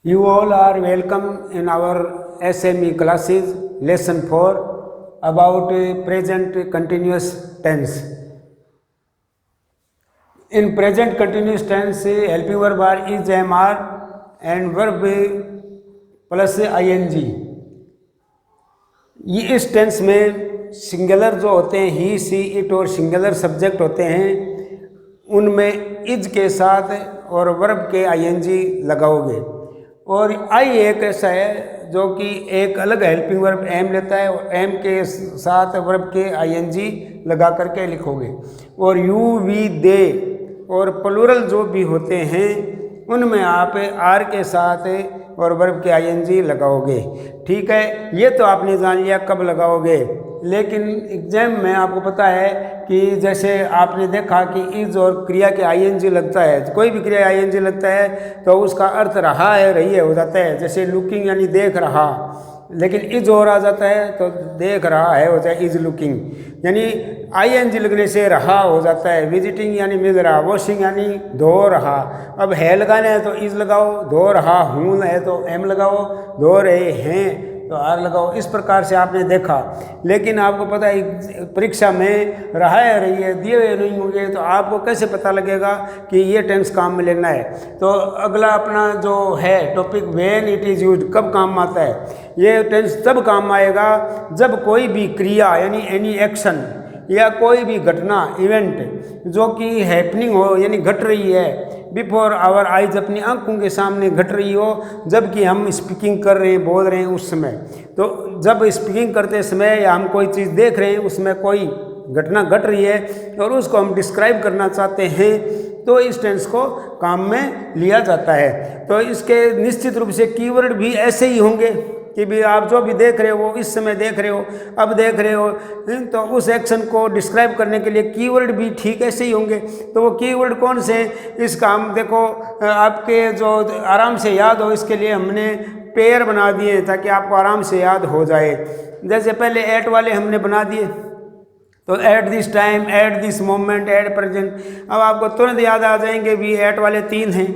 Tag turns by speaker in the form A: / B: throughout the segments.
A: You all are welcome in our SME classes, lesson 4 about present continuous tense. In present continuous tense, helping verb are is, am, are and verb plus ing. ये इस tense में singular जो होते हैं ही, सी, it और singular subject होते हैं, उनमें इज के साथ और वर्ब के आईएनजी लगाओगे। और आई एक ऐसा है जो कि एक अलग हेल्पिंग वर्ब एम लेता है और एम के साथ वर्ब के आईएनजी लगा करके लिखोगे। और यू, वी, दे और प्लूरल जो भी होते हैं उनमें आप आर के साथ और वर्ब के आईएनजी लगाओगे। ठीक है, ये तो आपने जान लिया कब लगाओगे, लेकिन एग्जाम में आपको पता है कि जैसे आपने देखा कि इज और क्रिया के आईएनजी लगता है, कोई भी क्रिया आईएनजी लगता है तो उसका अर्थ रहा है, रही है हो जाता है। जैसे लुकिंग यानी देख रहा, लेकिन इज और आ जाता है तो देख रहा है हो जाए इज लुकिंग, यानी आईएनजी लगने से रहा हो जाता है। विजिटिंग यानी मिल रहा, वॉशिंग यानी धो रहा। अब है लगाना है तो इज लगाओ, धो रहा हूँ है तो एम लगाओ, धो रहे हैं तो आर लगाओ। इस प्रकार से आपने देखा, लेकिन आपको पता है परीक्षा में रहा है, रही है, दिए हुए नहीं होंगे तो आपको कैसे पता लगेगा कि ये टेंस काम में लेना है। तो अगला अपना जो है topic, when it is used, कब काम आता है। ये टेंस तब काम आएगा जब कोई भी क्रिया यानी एनी एक्शन या कोई भी घटना, इवेंट जो कि हैपनिंग हो यानी घट रही है बिफोर आवर आइज, अपनी आंखों के सामने घट रही हो, जबकि हम स्पीकिंग कर रहे हैं, बोल रहे हैं उस समय। तो जब स्पीकिंग करते समय या हम कोई चीज़ देख रहे हैं, उसमें कोई घटना घट रही है और उसको हम डिस्क्राइब करना चाहते हैं तो इस टेंस को काम में लिया जाता है। तो इसके निश्चित रूप से कीवर्ड भी ऐसे ही होंगे कि भी आप जो भी देख रहे हो वो इस समय देख रहे हो, अब देख रहे हो, तो उस एक्शन को डिस्क्राइब करने के लिए कीवर्ड भी ठीक ऐसे ही होंगे। तो वो कीवर्ड कौन से, इसका हम देखो आपके जो आराम से याद हो इसके लिए हमने पेयर बना दिए ताकि आपको आराम से याद हो जाए। जैसे पहले एट वाले हमने बना दिए, तो eight this time, at this moment, at present. अब आपको तुरंत याद आ जाएंगे भी एट वाले तीन हैं।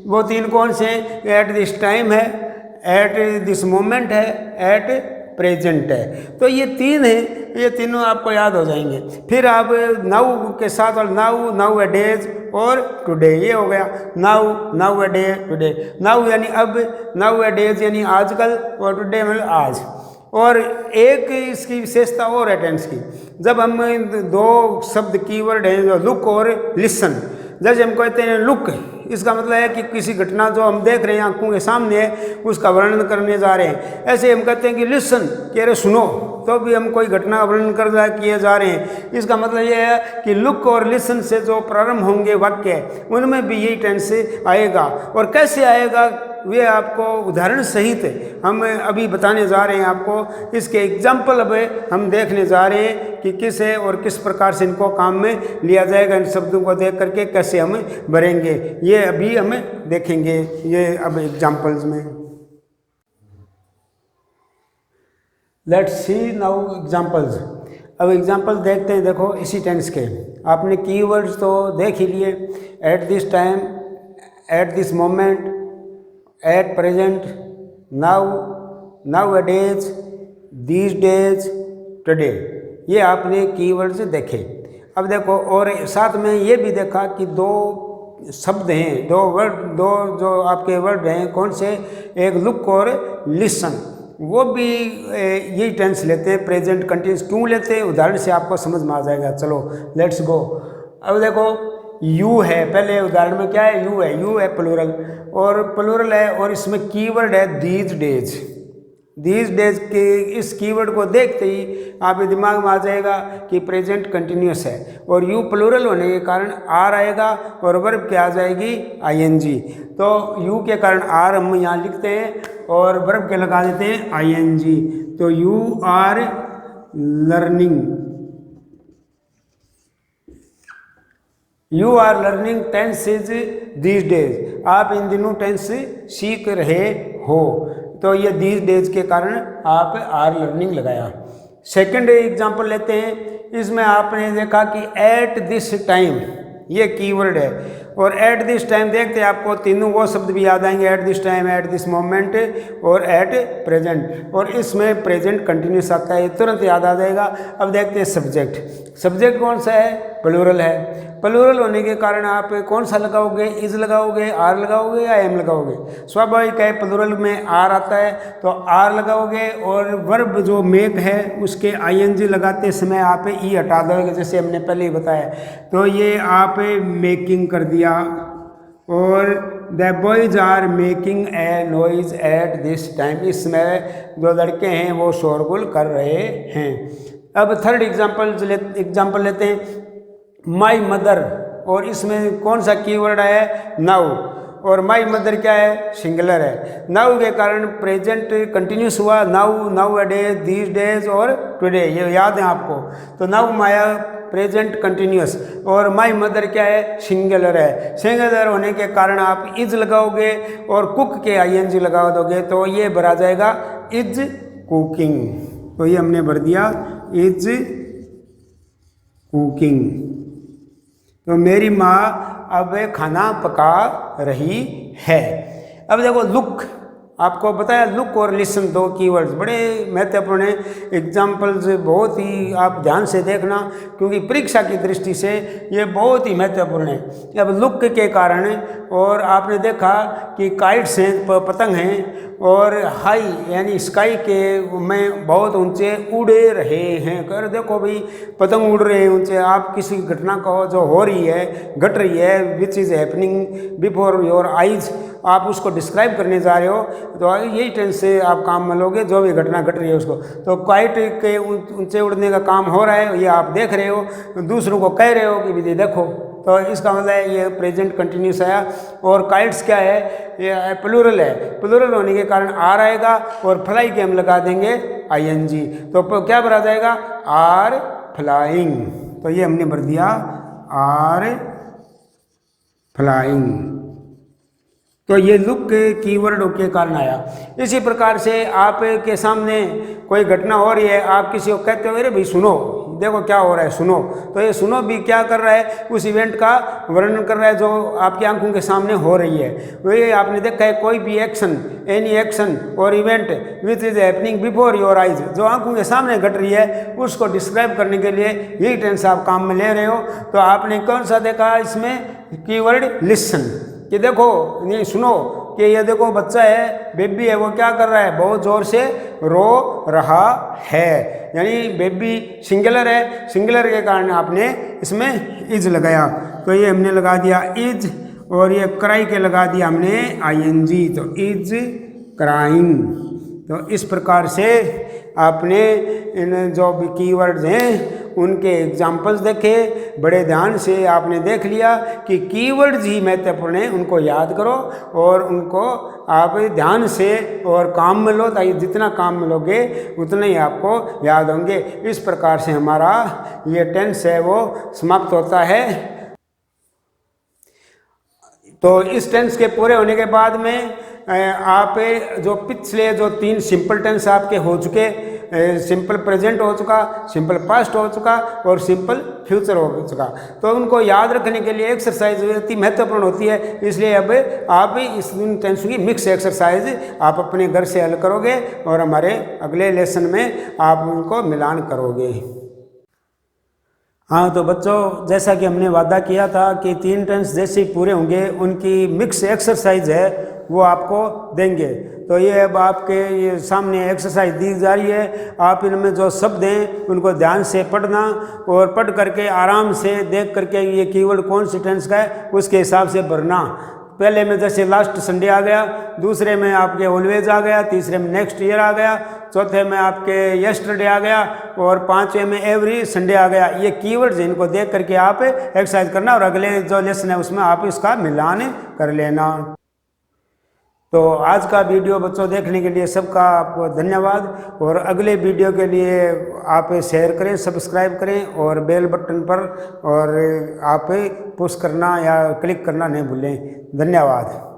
A: वो तीन कौन से, एट दिस टाइम है, एट दिस मोमेंट है, एट प्रेजेंट है। तो ये तीन हैं, ये तीनों आपको याद हो जाएंगे। फिर आप नाउ के साथ और नाउ, नाउ ए डेज और टुडे, ये हो गया now, now a day, today. Now यानी अब, नाउ ए डेज यानी आजकल और टुडे मतलब आज। और एक इसकी विशेषता और है टेंस की, जब हम दो शब्द कीवर्ड हैं जो लुक और लिसन। जैसे हम कहते हैं लुक, इसका मतलब है कि किसी घटना जो हम देख रहे हैं आंखों के सामने है उसका वर्णन करने जा रहे हैं। ऐसे हम कहते हैं कि लिसन, कि अरे सुनो, तो भी हम कोई घटना का वर्णन किए जा रहे हैं। इसका मतलब ये है कि लुक और लिसन से जो प्रारंभ होंगे वाक्य उनमें भी यही टेंस आएगा। और कैसे आएगा वे आपको उदाहरण सहित हम अभी बताने जा रहे हैं आपको। इसके एग्जाम्पल अब हम देखने जा रहे हैं कि किस है और किस प्रकार से इनको काम में लिया जाएगा। इन शब्दों को देख करके कैसे हम भरेंगे ये अभी हम देखेंगे ये अब एग्जाम्पल्स में। Let's see now examples. अब एग्जाम्पल देखते हैं। देखो इसी टेंस के आपने कीवर्ड्स तो देख ही लिए, eight this time, at this moment, at present, now, now A days, these days, today, ये आपने कीवर्ड्स देखे। अब देखो और साथ में ये भी देखा कि दो शब्द हैं, दो वर्ड, दो जो आपके वर्ड हैं कौन से, एक लुक और लिसन, वो भी यही टेंस लेते हैं। प्रेजेंट कंटिन्यूस क्यों लेते हैं उदाहरण से आपको समझ में आ जाएगा। चलो लेट्स गो। अब देखो यू है, पहले उदाहरण में क्या है, यू है, यू है प्लूरल और प्लूरल है और इसमें कीवर्ड है दीज डेज। दीज डेज के इस कीवर्ड को देखते ही आपके दिमाग में आ जाएगा कि प्रेजेंट कंटिन्यूस है और यू प्लूरल होने के कारण आर आएगा और वर्ब क्या आ जाएगी, आईएनजी। तो यू के कारण आर हम यहाँ लिखते हैं और वर्ब के लगा देते हैं आईएनजी। तो you are learning, you are learning tense is these days, आप इन दिनों टेंस सीख रहे हो। तो ये दीज डेज के कारण आप आर लर्निंग लगाया। सेकंड एग्जांपल लेते हैं। इसमें आपने देखा कि एट दिस टाइम, ये कीवर्ड है और एट दिस टाइम देखते हैं आपको तीनों वो शब्द भी याद आएंगे, eight this time, at this moment और एट प्रेजेंट। और इसमें प्रेजेंट कंटिन्यूस आता है, तुरंत याद आ जाएगा। अब देखते हैं सब्जेक्ट। सब्जेक्ट कौन सा है? प्लूरल है। प्लूरल होने के कारण आप कौन सा लगाओगे? इज लगाओगे, आर लगाओगे या एम लगाओगे? स्वाभाविक है, प्लूरल में आर आता है तो आर लगाओगे, और वर्ब जो मेक है उसके आईएनजी लगाते समय आप ई हटा दोगे, जैसे हमने पहले ही बताया। तो ये आप मेकिंग कर दिया, और the boys are making a noise at this time, इसमें जो लड़के हैं वो शोरगुल कर रहे हैं। अब थर्ड एग्जाम्पल लेते हैं, माई मदर, और इसमें कौन सा कीवर्ड है? नाउ, और माई मदर क्या है? सिंगुलर है। नाउ के कारण प्रेजेंट कंटिन्यूस हुआ, now, now a days, these days और टुडे, ये याद है आपको। तो नाउ माया प्रेजेंट कंटिन्यूस, और माई मदर क्या है? सिंगुलर है। सिंगुलर होने के कारण आप इज लगाओगे और कुक के आईएनजी लगा दोगे, तो ये भरा जाएगा इज कुकिंग। तो ये हमने भर दिया इज कुकिंग। तो मेरी माँ अब खाना पका रही है। अब देखो लुक, आपको बताया लुक और लिसन दो कीवर्ड्स बड़े महत्वपूर्ण हैं। एग्जाम्पल्स बहुत ही आप ध्यान से देखना, क्योंकि परीक्षा की दृष्टि से ये बहुत ही महत्वपूर्ण है। अब लुक के कारण, और आपने देखा कि काइट्स हैं, पतंग हैं, और हाई यानी स्काई के में बहुत ऊंचे उड़े रहे हैं। कर देखो भाई, पतंग उड़ रहे हैं ऊंचे। आप किसी घटना को जो हो रही है, घट रही है, which is happening before your eyes, आप उसको डिस्क्राइब करने जा रहे हो, तो यही टेंस से आप काम में लोगे, जो भी घटना घट रही है उसको। तो काइट के ऊंचे उड़ने का काम हो रहा है, ये आप देख रहे हो, दूसरों को कह रहे हो कि विधि देखो, तो इसका मतलब ये प्रेजेंट कंटिन्यूस आया। और काइट्स क्या है? ये प्लूरल है। प्लूरल होने के कारण आर आएगा, और फ्लाई के हम लगा देंगे आईएनजी, तो क्या भरा जाएगा? Are flying. तो ये हमने भर दिया आर फ्लाइंग। तो ये लुक कीवर्ड के कारण आया। इसी प्रकार से आपके सामने कोई घटना हो रही है, आप किसी को कहते हो अरे भाई सुनो, देखो क्या हो रहा है, सुनो। तो ये सुनो भी क्या कर रहा है? उस इवेंट का वर्णन कर रहा है जो आपकी आंखों के सामने हो रही है। वही आपने देखा है, कोई भी एक्शन, एनी एक्शन और event which is happening before your eyes, जो आंखों के सामने घट रही है उसको डिस्क्राइब करने के लिए यही टेंस आप काम में ले रहे हो। तो आपने कौन सा देखा इसमें? कीवर्ड लिसन, कि देखो नहीं सुनो, कि ये देखो बच्चा है, बेबी है, वो क्या कर रहा है? बहुत ज़ोर से रो रहा है। यानी बेबी सिंगुलर है, सिंगुलर के कारण आपने इसमें इज लगाया। तो ये हमने लगा दिया इज, और ये क्राई के लगा दिया हमने आईएनजी, तो इज क्राइंग। तो इस प्रकार से आपने इन जो भी कीवर्ड्स हैं उनके एग्जाम्पल्स देखे, बड़े ध्यान से आपने देख लिया कि कीवर्ड्स ही महत्वपूर्ण हैं, उनको याद करो और उनको आप ध्यान से और काम में लो, ताकि जितना काम में लोगे उतने ही आपको याद होंगे। इस प्रकार से हमारा ये टेंस है वो समाप्त होता है। तो इस टेंस के पूरे होने के बाद में आप जो पिछले जो 3 सिंपल टेंस आपके हो चुके, सिंपल प्रेजेंट हो चुका, सिंपल पास्ट हो चुका और सिंपल फ्यूचर हो चुका, तो उनको याद रखने के लिए एक्सरसाइज अति महत्वपूर्ण होती है। इसलिए अब आप इस टेंस की मिक्स एक्सरसाइज आप अपने घर से हल करोगे और हमारे अगले लेसन में आप उनको मिलान करोगे। हाँ तो बच्चों, जैसा कि हमने वादा किया था कि 3 टेंस जैसे ही पूरे होंगे उनकी मिक्स एक्सरसाइज है वो आपको देंगे। तो ये अब आपके ये सामने एक्सरसाइज दी जा रही है। आप इनमें जो शब्द हैं उनको ध्यान से पढ़ना और पढ़ करके आराम से देख करके ये कीवर्ड कौन सी टेंस का है उसके हिसाब से भरना। पहले में जैसे लास्ट संडे आ गया, दूसरे में आपके ऑलवेज आ गया, तीसरे में नेक्स्ट ईयर आ गया, चौथे में आपके यस्टरडे आ गया और 5वें में एवरी संडे आ गया। ये कीवर्ड्स इनको देख करके आप एक्सरसाइज करना और अगले जो लेसन है उसमें आप इसका मिलान कर लेना। तो आज का वीडियो बच्चों देखने के लिए सबका आपको धन्यवाद, और अगले वीडियो के लिए आप शेयर करें, सब्सक्राइब करें और बेल बटन पर और आप पुश करना या क्लिक करना नहीं भूलें। धन्यवाद।